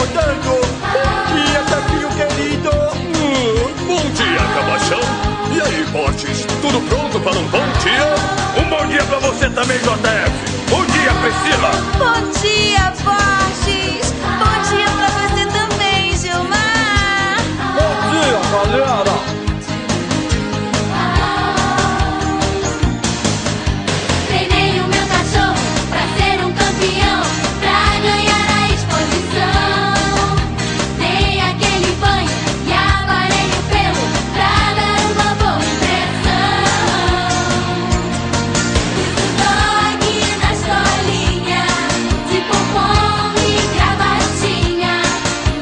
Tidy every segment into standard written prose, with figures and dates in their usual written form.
incomodando. Bom dia, Sapinho querido. Bom dia, Cabação. E aí, Fortes? Tudo pronto para um bom dia? Um bom dia pra você também, JF. Bom dia, Priscila. Bom dia, Fortes. Bom dia pra você também, Gilmar. Bom dia, galera. Treinei o meu cachorro pra ser um campeão, pra ganhar a exposição. Dei aquele banho e aparei o pelo pra dar uma boa impressão. Fiz o dog na escolinha, de pompom e gravatinha.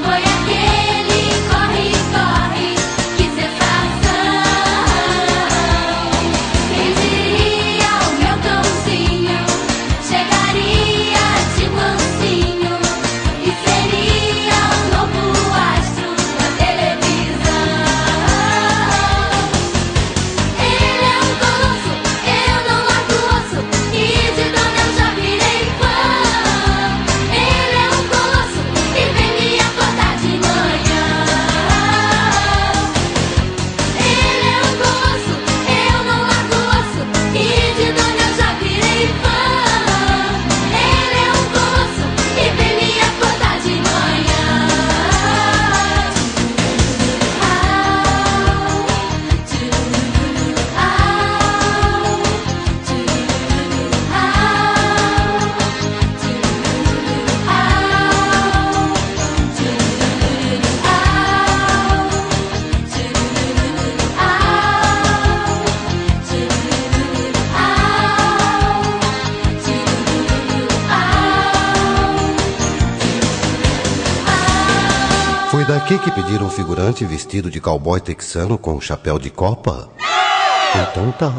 Foi aquele corre, corre, que sensação. Quem diria o meu cãozinho chegaria de mansinho e seria um novo astro da televisão. Ele é um colosso, eu não largo o osso, e de dona eu já virei fã. Ele é um colosso e vem me acordar de manhã. Ele é um colosso, eu não largo o osso, e de dona eu já virei fã. Ele é um colosso e vem me acordar de manhã. Foi daqui que pediram um figurante vestido de cowboy texano com um chapéu de copa? Então tá.